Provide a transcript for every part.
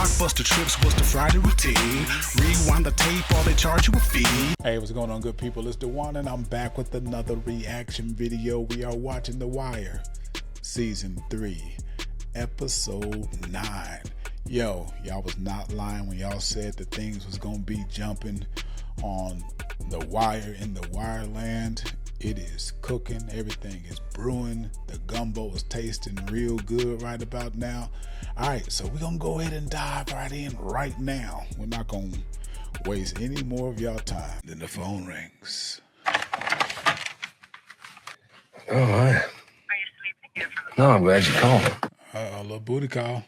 Blockbuster trips was the Friday routine. Rewind the tape or they charge you a fee. Hey, what's going on, good people? It's DeJuan and I'm back with another reaction video. We are watching The Wire, Season 3, Episode 9. Yo, y'all was not lying when y'all said that things was gonna be jumping on The Wire in the Wire land. It is cooking, everything is brewing, the gumbo is tasting real good right about now. All right, so we're gonna go ahead and dive right in right now. We're not gonna waste any more of y'all time. Then the phone rings. Oh, hi. Are you sleeping here? No, I'm glad you called. A little booty call.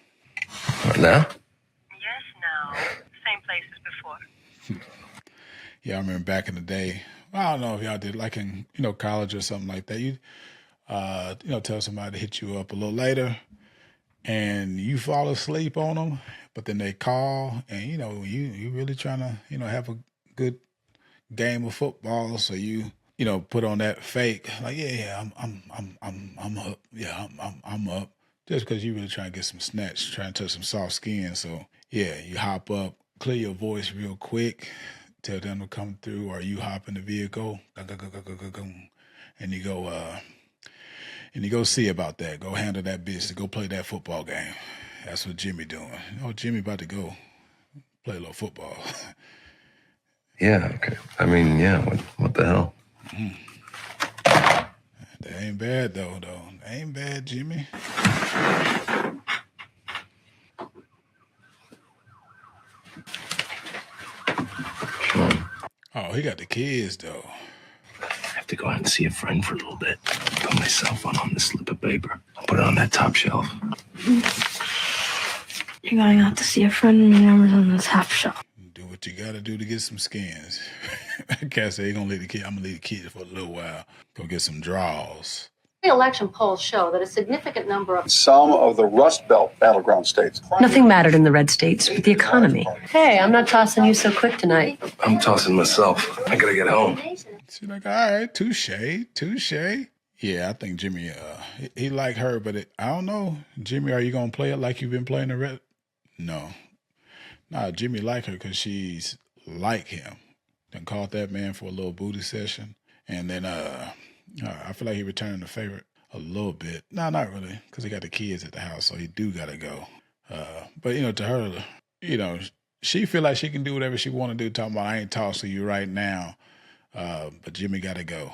What now? Yes, no. Same place as before. Yeah, I remember back in the day. I don't know if y'all did, like in college or something like that. You tell somebody to hit you up a little later, and you fall asleep on them, but then they call, and you really trying to have a good game of football, so you put on that fake like I'm up, I'm up, just because you really trying to get some snatch, trying to touch some soft skin. So yeah, you hop up, clear your voice real quick. Tell them to come through, or you hop in the vehicle, and you go see about that. Go handle that business. Go play that football game. That's what Jimmy doing. Jimmy about to go play a little football. Yeah, okay. I mean, yeah, what the hell? That ain't bad, though. That ain't bad, Jimmy. Oh, he got the kids, though. I have to go out and see a friend for a little bit. Put my cell phone on this slip of paper. I'll put it on that top shelf. You're going out to see a friend and your number's on the top shelf. Do what you gotta do to get some skins. I can't say I'm gonna leave the kids for a little while. Go get some draws. Election polls show that a significant number of some of the Rust Belt battleground states. Nothing mattered in the red states but the economy. Hey, I'm not tossing you so quick tonight. I'm tossing myself. I gotta get home. She's like, all right, touche. Yeah, I think Jimmy, he like her, but I don't know. Jimmy, are you gonna play it like you've been playing the red? No. Nah, Jimmy like her because she's like him. Then called that man for a little booty session. And then I feel like he returned the favor a little bit. No, not really, because he got the kids at the house, so he do gotta go. But to her, she feel like she can do whatever she want to do. Talking about, I ain't tossing you right now, but Jimmy gotta go.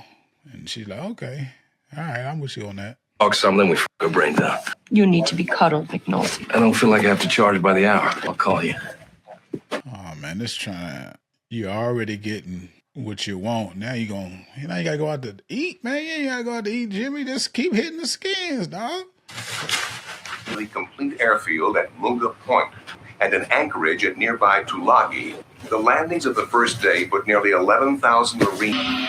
And she's like, okay, all right, I'm with you on that. Talk something, we her brain down. You need to be cuddled, McNulty. I don't feel like I have to charge by the hour. I'll call you. Oh man, you're already getting what you want. Now you gotta go out to eat, man. You ain't gotta go out to eat, Jimmy. Just keep hitting the skins, dog. The complete airfield at Munga Point and an anchorage at nearby Tulagi. The landings of the first day put nearly 11,000 Marines.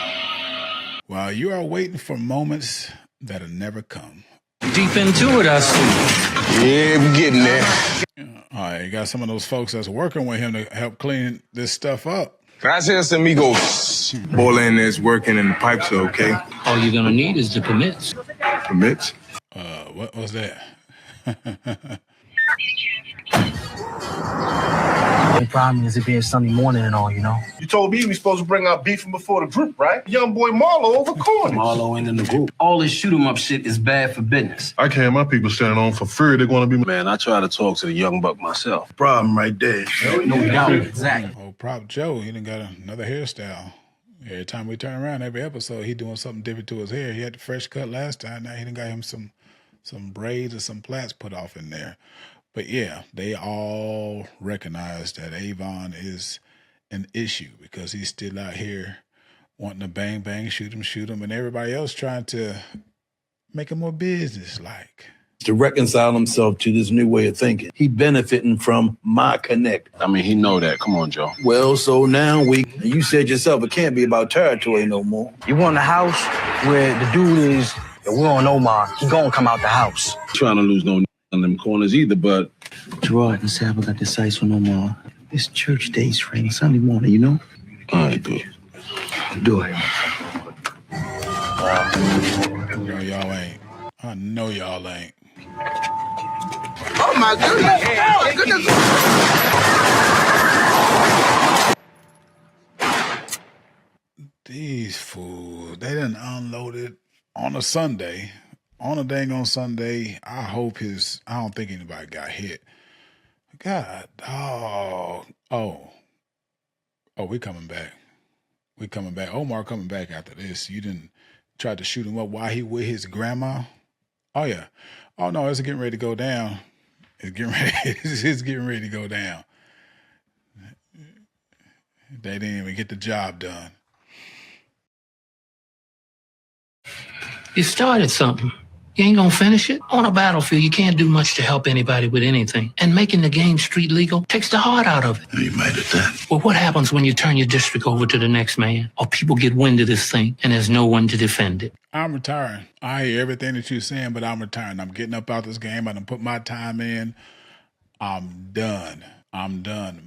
While you are waiting for moments that'll never come. Deep into it, I see. Yeah, we're getting there. All right, you got some of those folks that's working with him to help clean this stuff up. Gracias, amigos. Boiler in there's working and the pipes are okay. All you're gonna need is the permits. Permits? What was that? The problem is it being Sunday morning and all, You told me we supposed to bring our beef from before the group, right? Young boy Marlo over corners. Marlo ain't in the group. All this shoot 'em up shit is bad for business. I can't have my people standing on for free. They're going to be... Man, I try to talk to the young buck myself. Problem right there. No doubt, exactly. Oh, Prop Joe, he done got another hairstyle. Every time we turn around, every episode, he doing something different to his hair. He had the fresh cut last time. Now he done got him some braids or some plaits put off in there. But yeah, they all recognize that AVON is an issue because he's still out here wanting to bang, bang, shoot him, and everybody else trying to make him more business-like. To reconcile himself to this new way of thinking. He benefiting from my connect. I mean, he know that. Come on, Joe. Well, so now you said yourself, it can't be about territory no more. You want a house where the dude is, we're on Omar, he gonna come out the house. Trying to lose no on them corners either, but... Gerard and Sab got the sights on Omar. It's church days, friend. Sunday morning, All right, good. Do it. No, y'all ain't. I know y'all ain't. Oh my goodness! Oh my goodness! These fools, they done unloaded on a Sunday. On a dang on Sunday. I don't think anybody got hit. God, oh, we coming back. We coming back. Omar coming back after this. You didn't try to shoot him up while he with his grandma? Oh, yeah. Oh, no, it's getting ready to go down. It's getting ready to go down. They didn't even get the job done. You started something. You ain't gonna finish it? On a battlefield, you can't do much to help anybody with anything. And making the game street legal takes the heart out of it. You made it that. Well, what happens when you turn your district over to the next man? Or people get wind of this thing and there's no one to defend it? I'm retiring. I hear everything that you're saying, but I'm retiring. I'm getting up out this game. I done put my time in. I'm done.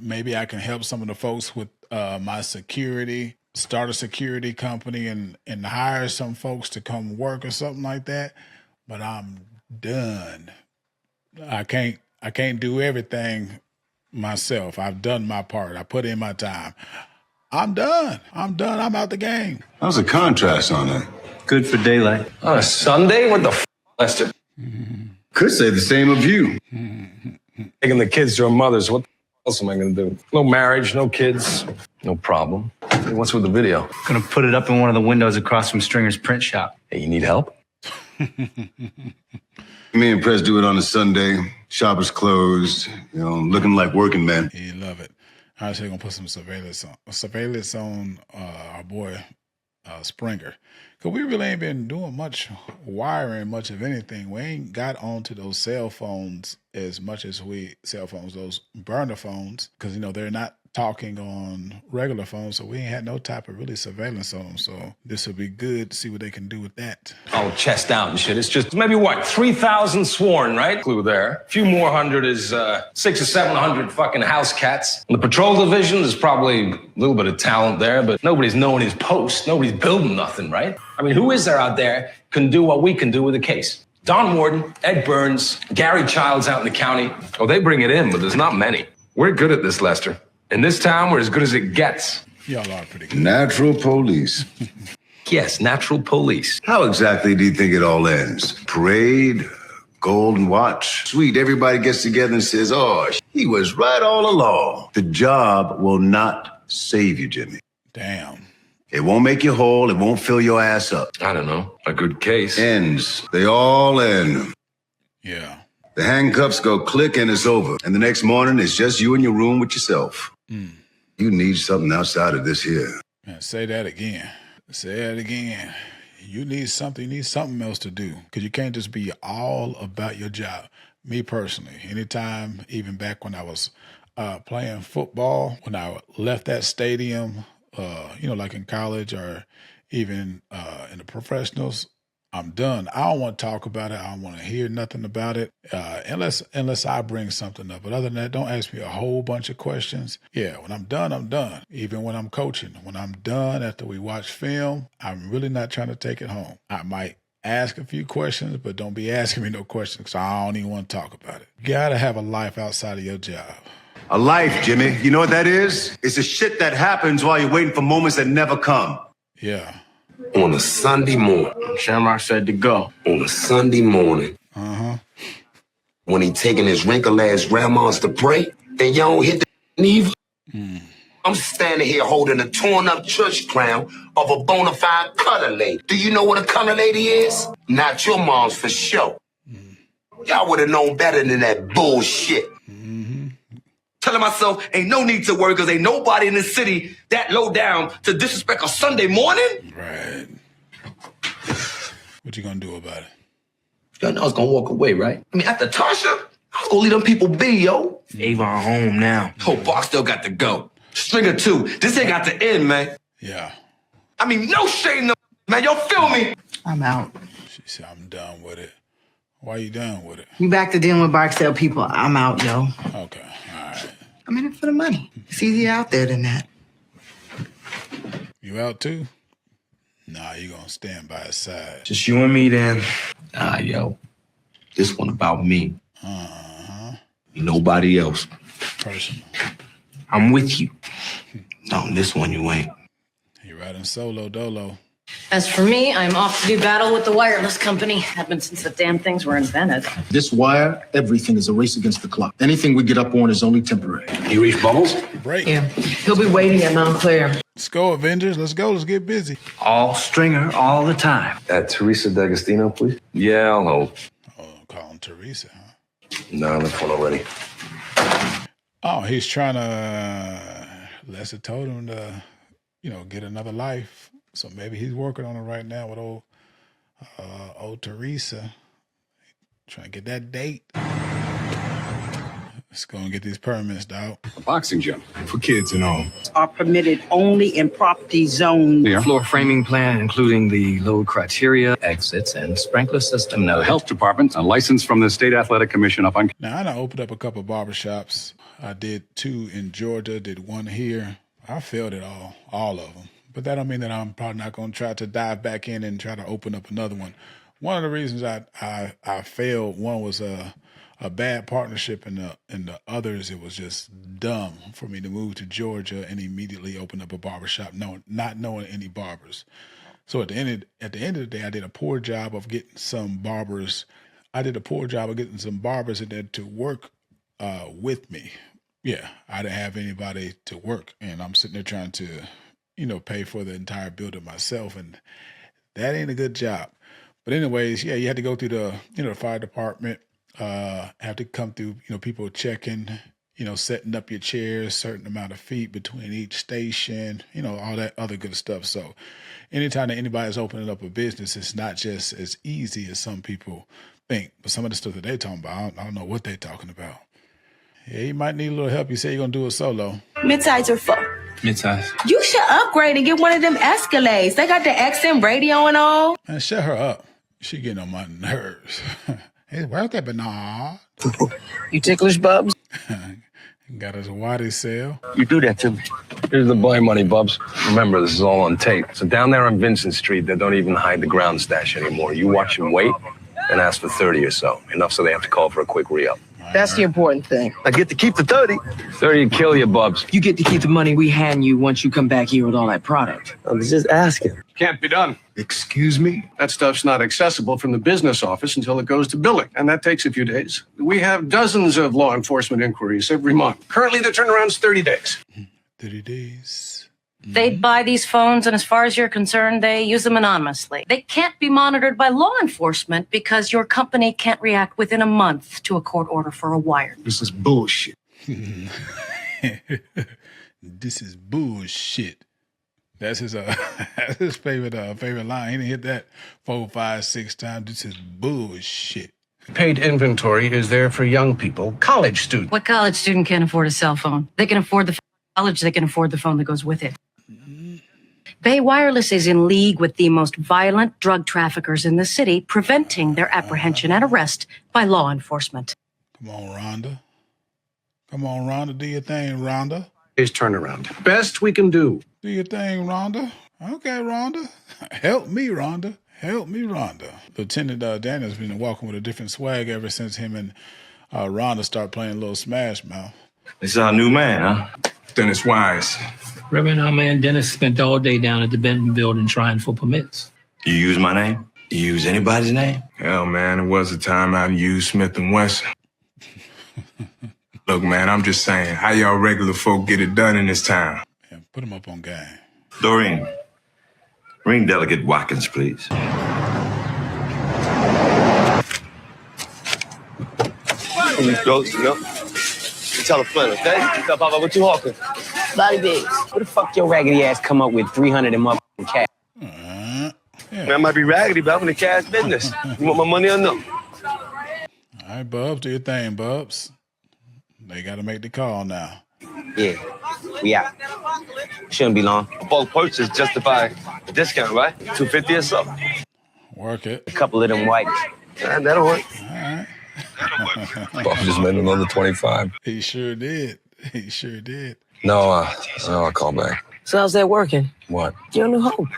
Maybe I can help some of the folks with my security, start a security company and hire some folks to come work or something like that. But I'm done. I can't do everything myself. I've done my part. I put in my time. I'm done. I'm out the game. How's the contrast on it? Good for daylight. On a Sunday? What the Lester? Could say the same of you. Taking the kids to their mothers. What else am I going to do? No marriage, no kids, no problem. Hey, what's with the video? Gonna put it up in one of the windows across from Stringer's print shop. Hey, you need help? Me and Prez do it on a Sunday. Shop is closed. Looking like working men. You love it. I was gonna put some surveillance on our boy Springer, because we really ain't been doing much wiring, much of anything. We ain't got onto those cell phones as much as those burner phones, because they're not talking on regular phones, so we ain't had no type of really surveillance on them. So this would be good to see what they can do with that. Oh, chest out and shit. It's just maybe 3,000 sworn, right? Clue there. A few more hundred is 600 or 700 fucking house cats. In the patrol division, there's probably a little bit of talent there, but nobody's knowing his post. Nobody's building nothing, right? I mean, who is there out there can do what we can do with a case? Don Warden, Ed Burns, Gary Childs out in the county. Oh, they bring it in, but there's not many. We're good at this, Lester. In this town, we're as good as it gets. Y'all are pretty good. Natural police. Yes, natural police. How exactly do you think it all ends? Parade? Golden watch? Sweet, everybody gets together and says, oh, he was right all along. The job will not save you, Jimmy. Damn. It won't make you whole. It won't fill your ass up. I don't know. A good case. Ends. They all end. Yeah. The handcuffs go click and it's over. And the next morning, it's just you in your room with yourself. You need something outside of this here. Man, say that again. Say that again. You need something else to do. Because you can't just be all about your job. Me personally, anytime, even back when I was playing football, when I left that stadium, like in college or even in the professionals, I'm done. I don't want to talk about it. I don't want to hear nothing about it unless I bring something up. But other than that, don't ask me a whole bunch of questions. Yeah, when I'm done, I'm done. Even when I'm coaching. When I'm done after we watch film, I'm really not trying to take it home. I might ask a few questions, but don't be asking me no questions because I don't even want to talk about it. You got to have a life outside of your job. A life, Jimmy. You know what that is? It's the shit that happens while you're waiting for moments that never come. Yeah. On a Sunday morning. Shamrock said to go. On a Sunday morning. When he taking his wrinkled ass grandmas to pray, then y'all hit the neither. I'm standing here holding a torn up church crown of a bona fide color lady. Do you know what a color lady is? Not your mom's for sure. Y'all would have known better than that bullshit. Telling myself, ain't no need to worry because ain't nobody in the city that low down to disrespect a Sunday morning. Right. What you gonna do about it? Y'all know I was gonna walk away, right? I mean, after Tasha, I was gonna leave them people be, yo. Avon home now. Oh, Box still got to go. Stringer too. This ain't got to end, man. Yeah. I mean, no shame, no, man. Y'all feel me? I'm out. She said, I'm done with it. Why you done with it? You back to dealing with Barksdale people. I'm out, yo. Okay, all right. I'm in it for the money. It's easier out there than that. You out too? Nah, you gonna stand by his side. Just you and me then. Yo. This one about me. Nobody else. Personal. I'm with you. No, this one you ain't. You're riding solo dolo. As for me, I'm off to do battle with the wireless company. Have been since the damn things were invented. This wire, everything is a race against the clock. Anything we get up on is only temporary. You reach Bubbles? Break. Yeah, he'll be waiting at Montclair. Let's go, Avengers. Let's go. Let's get busy. All stringer all the time. Teresa D'Agostino, please. Yeah, I'll hold. Oh, call him Teresa, huh? No, I left one already. Oh, he's trying to, Lester told him to, get another life. So maybe he's working on it right now with old Teresa. Trying to get that date. Let's go and get these permits, dog. A boxing gym. For kids and all. Are permitted only in property zones. Yeah. Floor framing plan, including the load criteria, exits, and sprinkler system. No health department, a license from the State Athletic Commission up on. Now, I done opened up a couple of barbershops. I did 2 in Georgia, did 1 here. I failed at all of them. But that don't mean that I'm probably not going to try to dive back in and try to open up another one. One of the reasons I failed, one was a bad partnership, and the others, it was just dumb for me to move to Georgia and immediately open up a barbershop, not knowing any barbers. So at the end of the day, I did a poor job of getting some barbers. I did a poor job of getting some barbers in there to work with me. Yeah, I didn't have anybody to work, and I'm sitting there trying to, pay for the entire building myself, and that ain't a good job. But anyways, yeah, you had to go through the fire department, have to come through, people checking, setting up your chairs, certain amount of feet between each station, all that other good stuff. So anytime that anybody's opening up a business, it's not just as easy as some people think. But some of the stuff that they're talking about, I don't know what they're talking about. Yeah, you might need a little help. You say you're going to do it solo. Midsize or full? Midsize. You should upgrade and get one of them Escalades. They got the XM radio and all. Man, shut her up. She getting on my nerves. Hey, where's that banana? You ticklish, Bubs? Got us a wadi sale. You do that to me. Here's the boy money, Bubs. Remember, this is all on tape. So down there on Vincent Street, they don't even hide the ground stash anymore. You watch them wait and ask for 30 or so. Enough so they have to call for a quick re-up. That's the important thing. I get to keep the 30. 30 kill you, Bubs. You get to keep the money we hand you once you come back here with all that product. I was just asking. Can't be done. Excuse me? That stuff's not accessible from the business office until it goes to billing, and that takes a few days. We have dozens of law enforcement inquiries every month. Currently, the turnaround's 30 days. 30 days. They'd buy these phones, and as far as you're concerned, they use them anonymously. They can't be monitored by law enforcement because your company can't react within a month to a court order for a wire. This is bullshit. This is bullshit. That's his that's his favorite line. He didn't hit that 4, 5, 6 times. This is bullshit. Paid inventory is there for young people, college students. What college student can't afford a cell phone? They can afford the college, they can afford the phone that goes with it. Bay Wireless is in league with the most violent drug traffickers in the city, preventing their apprehension and arrest by law enforcement. Come on, Rhonda. Come on, Rhonda. Do your thing, Rhonda. Is turnaround. Best we can do. Do your thing, Rhonda. Okay, Rhonda. Help me, Rhonda. Help me, Rhonda. Lieutenant Daniel's been walking with a different swag ever since him and Rhonda started playing a little Smash Mouth. This is our new man, huh? Dennis Wise. Reverend, our man Dennis spent all day down at the Benton building trying for permits. You use my name? You use anybody's name? Hell, man, it was a time I used Smith & Wesson. Look, man, I'm just saying, how y'all regular folk get it done in this town? Yeah, put him up on game. Doreen, ring Delegate Watkins, please. Tell a friend, okay? Tell Papa what you hawking. Body bigs. Where the fuck your raggedy ass come up with 300 in motherfucking cash? Yeah. Man, I might be raggedy, but I'm in the cash business. You want my money or no? All right, Bubs, do your thing, Bubs. They got to make the call now. Yeah, we out. Shouldn't be long. A bulk purchase justify the discount, right? $250 or so. Work it. A couple of them whites. That'll work. All right. Bob just made another 25. He sure did. He sure did. No, I'll call back. So how's that working? What? Your new home.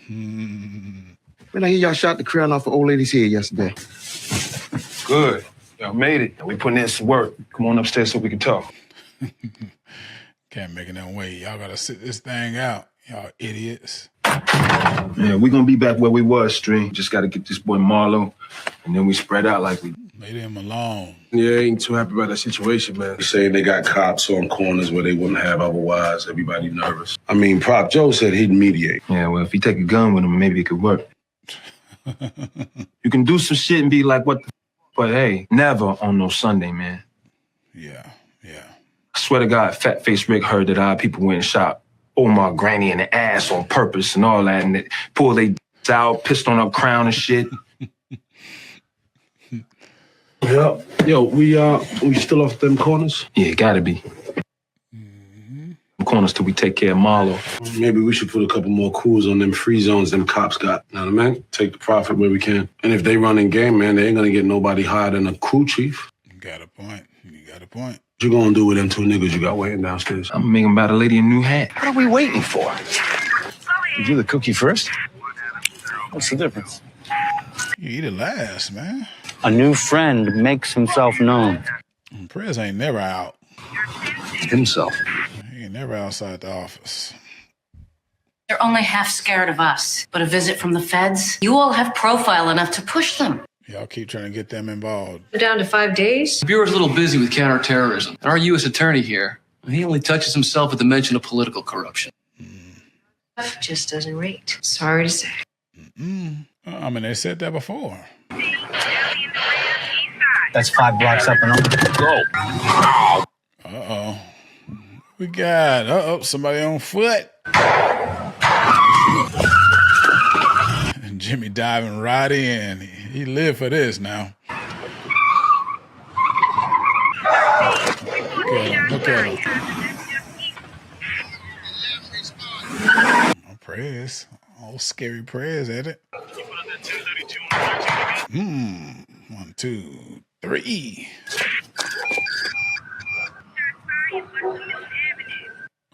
Man, I hear y'all shot the crown off an old lady's head yesterday. Good. Y'all made it. We putting in some work. Come on upstairs so we can talk. Can't make it that way. Y'all got to sit this thing out. Y'all idiots. Yeah, we're gonna be back where we was, Stream. Just gotta get this boy Marlo, and then we spread out like we. Leave him alone. Yeah, I ain't too happy about that situation, man. Saying they got cops on corners where they wouldn't have otherwise. Everybody nervous. I mean, Prop Joe said he'd mediate. Yeah, well, if he take a gun with him, maybe it could work. You can do some shit and be like, what the but hey, never on no Sunday, man. Yeah. I swear to God, Fat Face Rick heard that our people went and shot Omar Granny in the ass on purpose and all that, and they pulled they out, pissed on her crown and shit. Yeah. Yo, we still off them corners? Yeah, gotta be. Corners till we take care of Marlo. Maybe we should put a couple more crews on them free zones them cops got. Know what I mean? Take the profit where we can. And if they running game, man, they ain't gonna get nobody higher than a crew chief. You got a point. What you gonna do with them two niggas you got waiting downstairs? I'm gonna make them buy the lady a new hat. What are we waiting for? You do the cookie first? What's the difference? You eat it last, man. A new friend makes himself known. Prez ain't never out. Himself. He ain't never outside the office. They're only half scared of us. But a visit from the feds, you all have profile enough to push them. Y'all keep trying to get them involved. We're down to 5 days. The Bureau's a little busy with counterterrorism. And our U.S. attorney here, he only touches himself at the mention of political corruption. Just doesn't rate. Sorry to say. I mean, they said that before. That's 5 blocks up and over. Go. Uh-oh. We got, somebody on foot. And Jimmy diving right in. He lived for this now. Look at him. Oh, Prez. Oh, scary Prez at it. 1, 2, 3.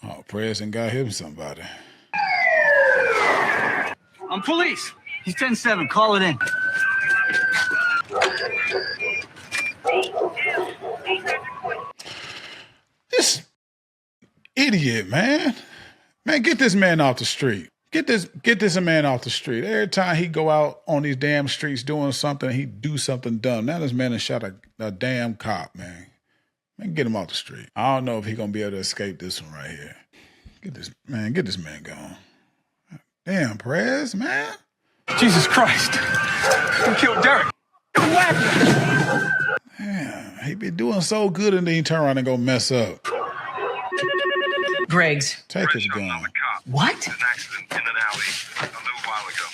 Oh, Prez and got him somebody. I'm police. He's 10-7. Call it in. This idiot, man. Man, get this man off the street. Get this man off the street. Every time he go out on these damn streets doing something, he do something dumb. Now this man has shot a damn cop, man. Man, get him off the street. I don't know if he gonna be able to escape this one right here. Get this man gone. Damn, Prez, man. Jesus Christ. Who killed Derek? Damn, he be doing so good and then he turn around and go mess up. Greg's. Take his gun. What? An accident in an alley a little while ago.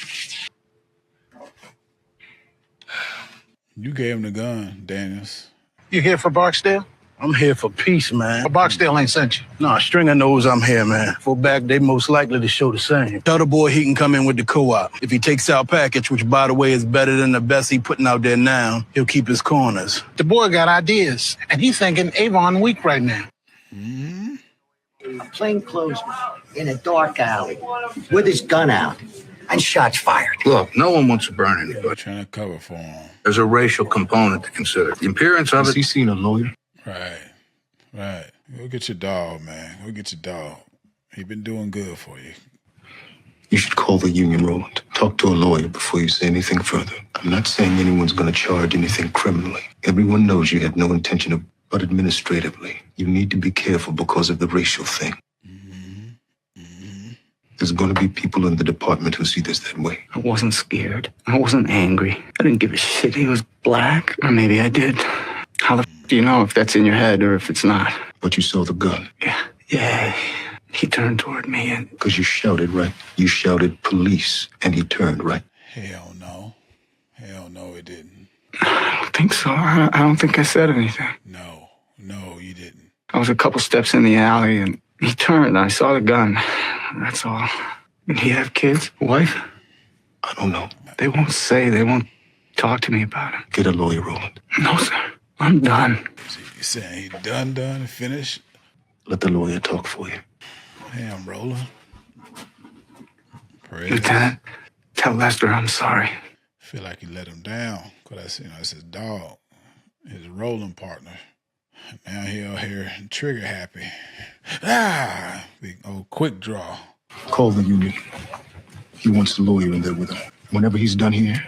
You gave him the gun, Daniels. You here for Barksdale? I'm here for peace, man. Barksdale ain't sent you. No, Stringer knows I'm here, man. For back, they most likely to show the same. Tell the boy he can come in with the co-op. If he takes our package, which, by the way, is better than the best he putting out there now, he'll keep his corners. The boy got ideas, and he's thinking Avon week right now. A plainclothesman in a dark alley with his gun out and shots fired. Look, no one wants to burn anybody. Trying to cover for him. There's a racial component to consider. The appearance of it. Has he seen a lawyer? Right. Go get your dog, man. Go get your dog. He been doing good for you. You should call the union, Roland. Talk to a lawyer before you say anything further. I'm not saying anyone's going to charge anything criminally. Everyone knows you had no intention of, but administratively, you need to be careful because of the racial thing. There's going to be people in the department who see this that way. I wasn't scared. I wasn't angry. I didn't give a shit he was black. Or maybe I did. How the do you know if that's in your head or if it's not? But you saw the gun. Yeah. He turned toward me and... Because you shouted, right? You shouted police, and he turned, right? Hell no, it didn't. I don't think so. I don't think I said anything. No, you didn't. I was a couple steps in the alley and he turned and I saw the gun. That's all. Did he have kids? Wife? I don't know. They won't say. They won't talk to me about it. Get a lawyer, Roland. No, sir. I'm done. So you saying he done, finished? Let the lawyer talk for you. Damn, Roland. Lieutenant, tell Lester I'm sorry. Feel like he let him down. Cause that's his dog, his rolling partner. Now he out here trigger happy. Big old quick draw. Call the union. He wants the lawyer in there with him. Whenever he's done here,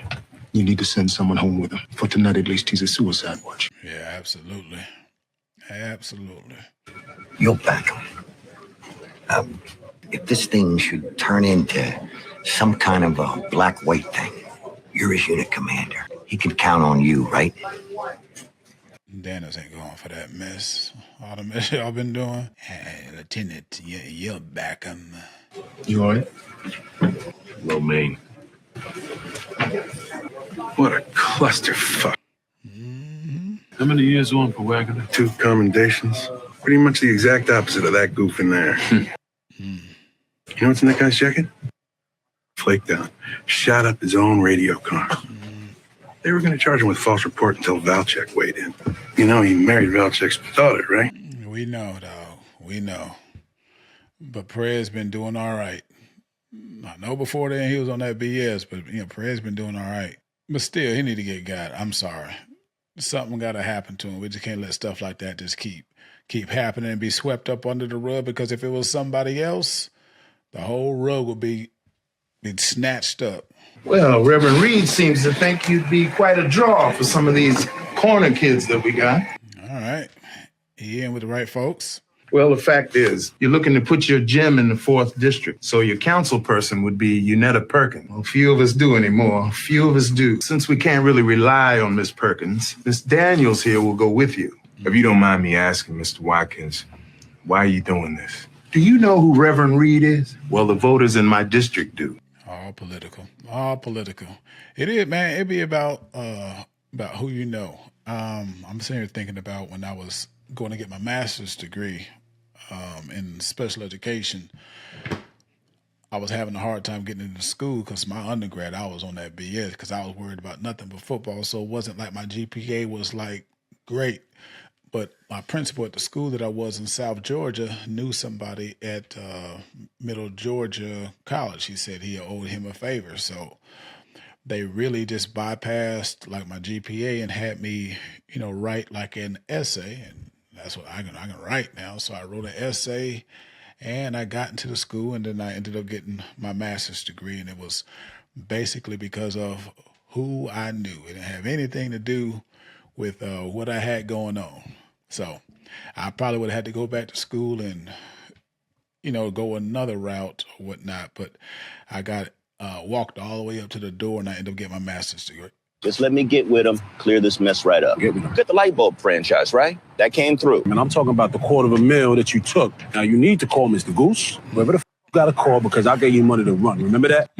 you need to send someone home with him. For tonight, at least, he's a suicide watch. Yeah, absolutely. Absolutely. You'll back him. If this thing should turn into some kind of a black-white thing, you're his unit commander. He can count on you, right? Dennis ain't going for that mess. All the mess y'all been doing. Hey, Lieutenant, you'll back him. You all right? Low main. What a clusterfuck. How many years on for Wagner? 2 commendations. Pretty much the exact opposite of that goof in there. You know what's in that guy's jacket? Flaked out. Shot up his own radio car. They were going to charge him with false report until Valchek weighed in. You know, he married Valchek's daughter, right? We know, dog. We know. But Prez been doing all right. I know before then he was on that BS, but, Prez been doing all right. But still, he need to get got. I'm sorry. Something got to happen to him. We just can't let stuff like that just keep happening and be swept up under the rug, because if it was somebody else, the whole rug would be snatched up. Well, Reverend Reed seems to think you'd be quite a draw for some of these corner kids that we got. All right. He in with the right folks. Well, the fact is, you're looking to put your gym in the 4th district, so your council person would be Unetta Perkins. Well, few of us do anymore. Few of us do. Since we can't really rely on Miss Perkins, Miss Daniels here will go with you. If you don't mind me asking, Mr. Watkins, why are you doing this? Do you know who Reverend Reed is? Well, the voters in my district do. All political. All political. It is, man. It be about who you know. I'm sitting here thinking about when I was going to get my master's degree in special education. I was having a hard time getting into school because my undergrad, I was on that BS because I was worried about nothing but football. So it wasn't like my GPA was like great. But my principal at the school that I was in South Georgia knew somebody at Middle Georgia College. He said he owed him a favor. So they really just bypassed like my GPA and had me, write like an essay. And that's what I can write now. So I wrote an essay and I got into the school, and then I ended up getting my master's degree. And it was basically because of who I knew. It didn't have anything to do with what I had going on. So I probably would have had to go back to school and, go another route or whatnot. But I got walked all the way up to the door, and I ended up getting my master's degree. Just let me get with him, clear this mess right up. Get the light bulb franchise, right? That came through. And I'm talking about the $250,000 that you took. Now, you need to call Mr. Goose. Whoever the f*** you got to call, because I gave you money to run. Remember that?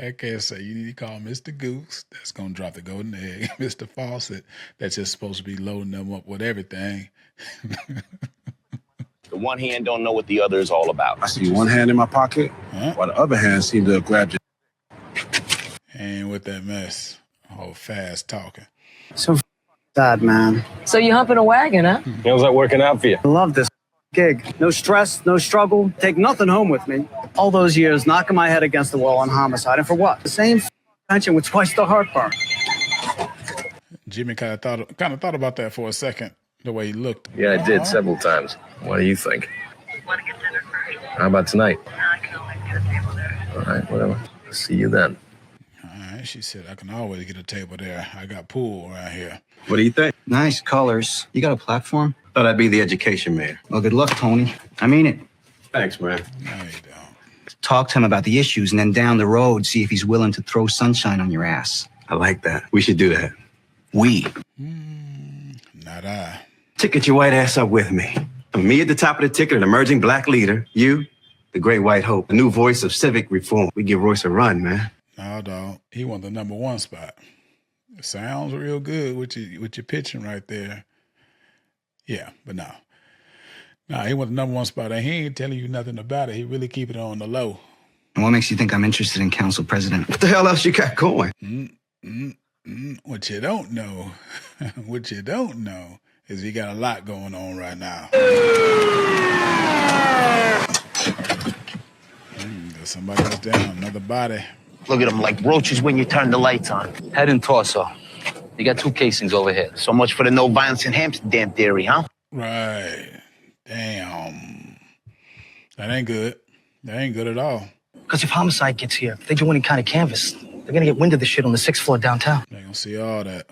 I can't say you need to call Mr. Goose. That's going to drop the golden egg. Mr. Fawcett, that's just supposed to be loading them up with everything. The one hand don't know what the other is all about. I see one hand in my pocket, while the other hand seemed to have grabbed your... And with that mess, all fast talking. So sad, man. So you humping a wagon, huh? How's that working out for you? I love this gig. No stress, no struggle. Take nothing home with me. All those years knocking my head against the wall on homicide. And for what? The same pension with twice the heartburn. Jimmy kind of thought about that for a second, the way he looked. Yeah, I did several times. What do you think? How about tonight? All right, whatever. See you then. All right, she said, I can always get a table there. I got pool around here. What do you think? Nice colors. You got a platform? Thought I'd be the education man. Well, good luck, Tony. I mean it. Thanks, man. No, you don't. Talk to him about the issues, and then down the road, see if he's willing to throw sunshine on your ass. I like that. We should do that. We. Not I. Ticket your white ass up with me. Me at the top of the ticket, an emerging black leader. You, the great white hope, a new voice of civic reform. We give Royce a run, man. No, dog. He won the #1 spot. It sounds real good with your pitching right there. Yeah, but no. Nah, he won the #1 spot, and he ain't telling you nothing about it. He really keep it on the low. And what makes you think I'm interested in council president? What the hell else you got going? What you don't know, is he got a lot going on right now. There's somebody else down, another body. Look at them like roaches when you turn the lights on. Head and torso. You got 2 casings over here. So much for the no violence in Amsterdam theory, huh? Right. Damn. That ain't good. That ain't good at all. Because if homicide gets here, if they do any kind of canvas, they're gonna get wind of the shit on the 6th floor downtown. They gonna see all that.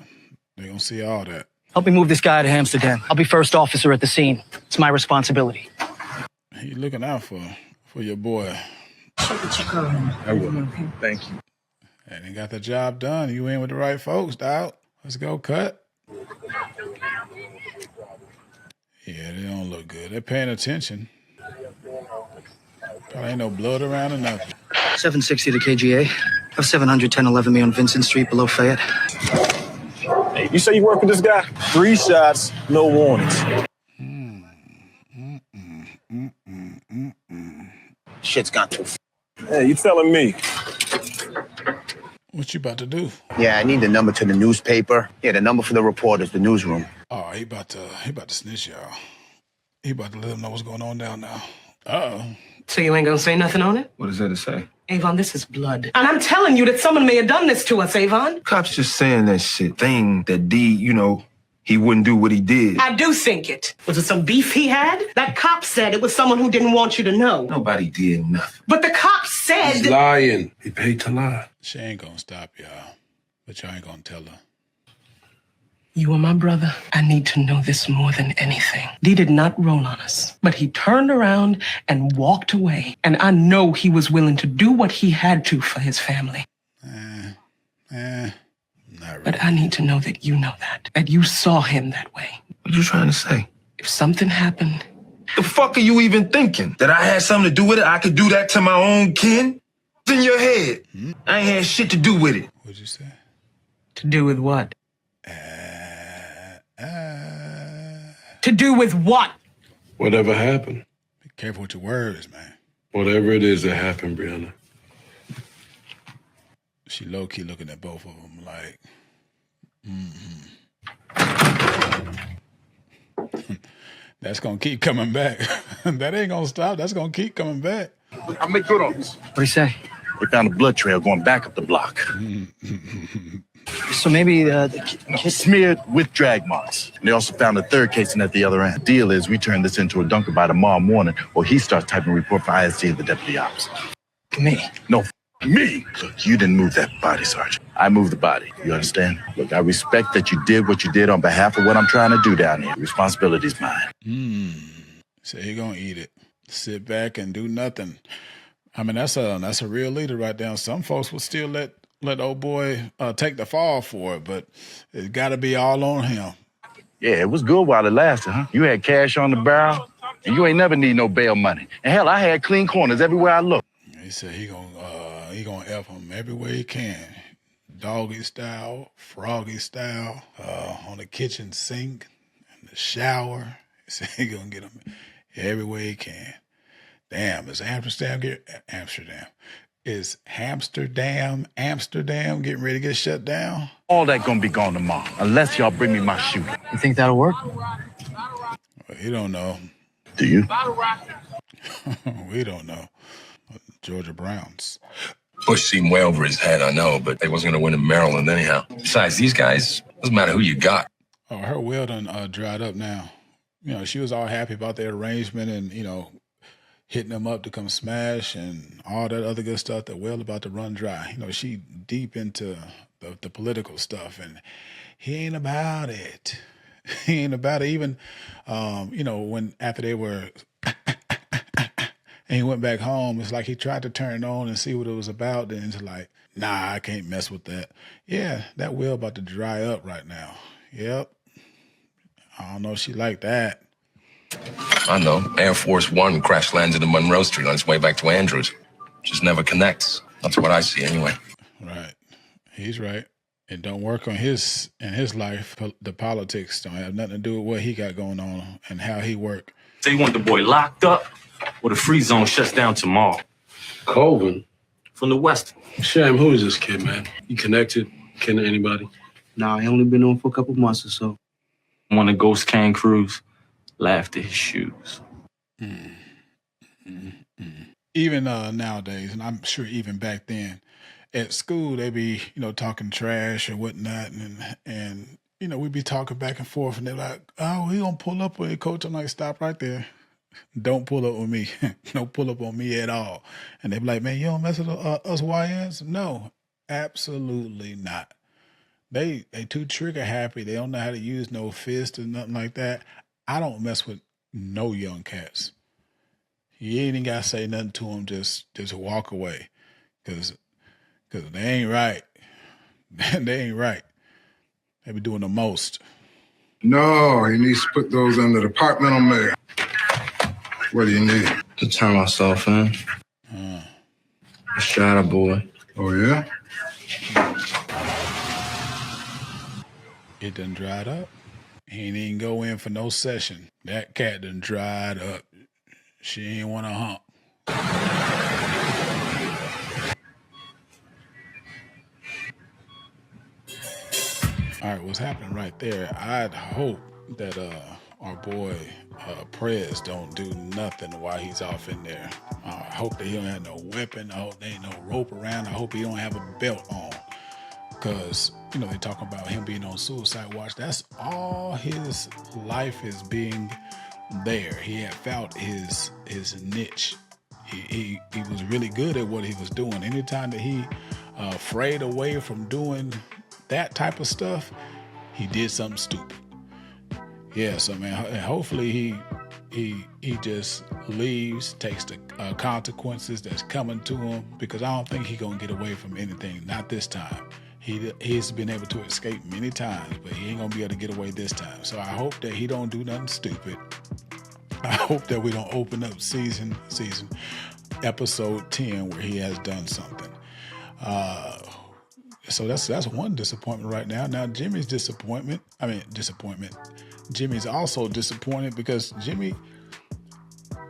They gonna see all that. Help me move this guy to Amsterdam. I'll be first officer at the scene. It's my responsibility. He looking out for your boy. I will. Thank you. And he got the job done. You in with the right folks, dog. Let's go, cut. Yeah, they don't look good. They're paying attention. Probably ain't no blood around or nothing. 760 to KGA. Have 710-11 me on Vincent Street below Fayette. Hey, you say you work with this guy? 3 shots, no warnings. Shit's gone too Hey, you telling me? What you about to do? Yeah, I need the number to the newspaper. Yeah, the number for the reporters, the newsroom. Oh, he about to snitch y'all. He about to let them know what's going on down now. Uh-oh. So you ain't gonna say nothing on it? What is there to say? Avon, this is blood. And I'm telling you that someone may have done this to us, Avon. Cops just saying that shit. Thing that D, he wouldn't do what he did. I do think it. Was it some beef he had? That cop said it was someone who didn't want you to know. Nobody did nothing. But the cop said... He's lying. He paid to lie. She ain't gonna stop y'all. But y'all ain't gonna tell her. You are my brother. I need to know this more than anything. D did not roll on us, but he turned around and walked away. And I know he was willing to do what he had to for his family. Not really. But I need to know that you know that you saw him that way. What you trying to say? If something happened... The fuck are you even thinking? That I had something to do with it? I could do that to my own kin? It's in your head. I ain't had shit to do with it. What'd you say? To do with what? To do with what? Whatever happened. Be careful with your words, man. Whatever it is that happened, Brianna. She low-key looking at both of them like, That's gonna keep coming back. That ain't gonna stop. That's gonna keep coming back. I'll make good on this. What'd he say? We found a blood trail going back up the block. So maybe the kid... Smeared with drag marks. And they also found a third casing at the other end. Deal is we turn this into a dunker by tomorrow morning, or he starts typing a report for ISD and the deputy ops. Me? No, me. Look, you didn't move that body, Sergeant. I moved the body. You understand? Look, I respect that you did what you did on behalf of what I'm trying to do down here. Responsibility's mine. So he gonna eat it. Sit back and do nothing. I mean, that's a real leader right there. Some folks will still let old boy take the fall for it, but it's got to be all on him. Yeah, it was good while it lasted, huh? You had cash on the barrel, and you ain't never need no bail money. And hell, I had clean corners everywhere I looked. He said he gonna F him everywhere he can. Doggy style, froggy style, on the kitchen sink, in the shower. He said he gonna get him everywhere he can. Damn, is Amsterdam getting ready to get shut down? All that gonna be gone tomorrow, unless y'all bring me my shooter. You think that'll work? Well, you don't know. Do you? We don't know. Georgia Browns. Bush seemed way over his head, I know, but they wasn't going to win in Maryland anyhow. Besides, these guys, doesn't matter who you got. Oh, her well done dried up now. She was all happy about their arrangement and, hitting them up to come smash and all that other good stuff. That well about to run dry. She deep into the political stuff, and he ain't about it. He ain't about it. Even, when after they were, and he went back home, it's like he tried to turn it on and see what it was about. And it's like, nah, I can't mess with that. Yeah, that well about to dry up right now. Yep. I don't know if she liked that. I know. Air Force One crash landed in Monroe Street on its way back to Andrews. Just never connects. That's what I see anyway. Right. He's right. It don't work in his life. The politics don't have nothing to do with what he got going on and how he work. So you want the boy locked up, or the free zone shuts down tomorrow? Colvin? From the West. Sham, who is this kid, man? You connected? Kin to anybody? Nah, he only been on for a couple months or so. On a ghost can cruise, laughed at his shoes. Even nowadays, and I'm sure even back then, at school they be talking trash or whatnot, and we'd be talking back and forth, and they're like, "Oh, he gonna pull up with it, coach." I'm like, "Stop right there, Don't pull up with me. Don't pull up on me at all. And they be like, man, you don't mess with us YNs? No, absolutely not. They too trigger happy. They don't know how to use no fist or nothing like that. I don't mess with no young cats. You ain't even got to say nothing to them. Just walk away. Because they ain't right. They ain't right. They be doing the most. No, he needs to put those under departmental mail. What do you need? To turn myself in. A shadow boy. Oh, yeah? It done dried up. He ain't even go in for no session. That cat done dried up. She ain't want to hump. All right, what's happening right there? I'd hope that our boy Prez don't do nothing while he's off in there. I hope that he don't have no weapon. I hope there ain't no rope around. I hope he don't have a belt on. Because, you know, they talking about him being on suicide watch. That's all his life is being there. He had found his niche. He was really good at what he was doing. Anytime that he frayed away from doing that type of stuff, he did something stupid. Yeah, so man, hopefully he just leaves, takes the consequences that's coming to him, because I don't think he gonna get away from anything. Not this time. He's been able to escape many times, but he ain't gonna be able to get away this time. So I hope that he don't do nothing stupid. I hope that we don't open up season episode 10 where he has done something. So that's one disappointment right now. Now Jimmy's disappointment. Jimmy's also disappointed because Jimmy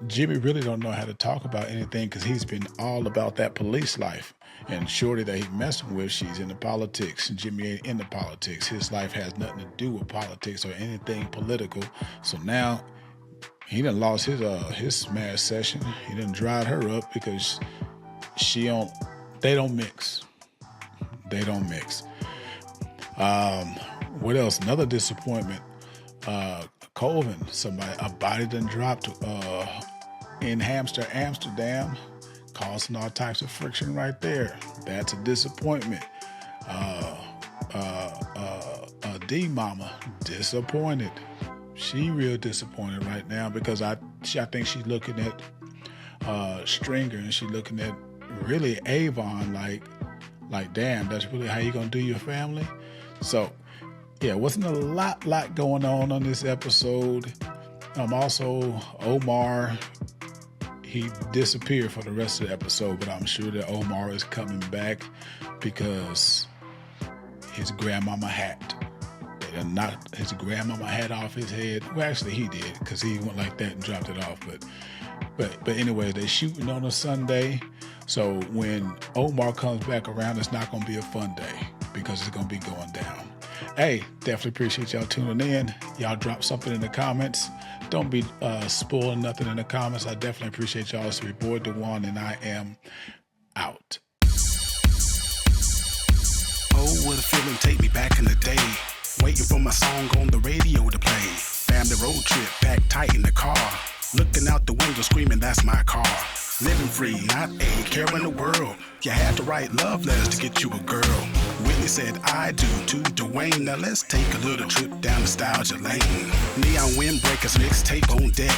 really don't know how to talk about anything, because he's been all about that police life. And shorty that he's messing with, she's into politics. Jimmy ain't into politics. His life has nothing to do with politics or anything political. So now he done lost his smash session. He done dried her up because they don't mix. They don't mix. What else? Another disappointment. Colvin, a body done dropped in Amsterdam, causing all types of friction right there. That's a disappointment. D Mama, disappointed. She real disappointed right now because I think she's looking at Stringer, and she's looking at really Avon like damn, that's really how you gonna do your family? So yeah, wasn't a lot going on this episode. Also Omar, he disappeared for the rest of the episode, but I'm sure that Omar is coming back because his grandmama hat. They done knocked his grandmama hat off his head. Well, actually he did, because he went like that and dropped it off. But anyway, they shooting on a Sunday. So when Omar comes back around, it's not going to be a fun day because it's going to be going down. Hey, definitely appreciate y'all tuning in. Y'all drop something in the comments. Don't be spoiling nothing in the comments. I definitely appreciate y'all. It's your boy DeJuan, and I am out. Oh, what a feeling, take me back in the day. Waiting for my song on the radio to play. Family road trip, packed tight in the car. Looking out the window screaming, that's my car. Living free, not a care in the world. You had to write love letters to get you a girl. Whitney said, I do to Dwayne. Now let's take a little trip down nostalgia lane. Neon windbreakers, mixtape on deck.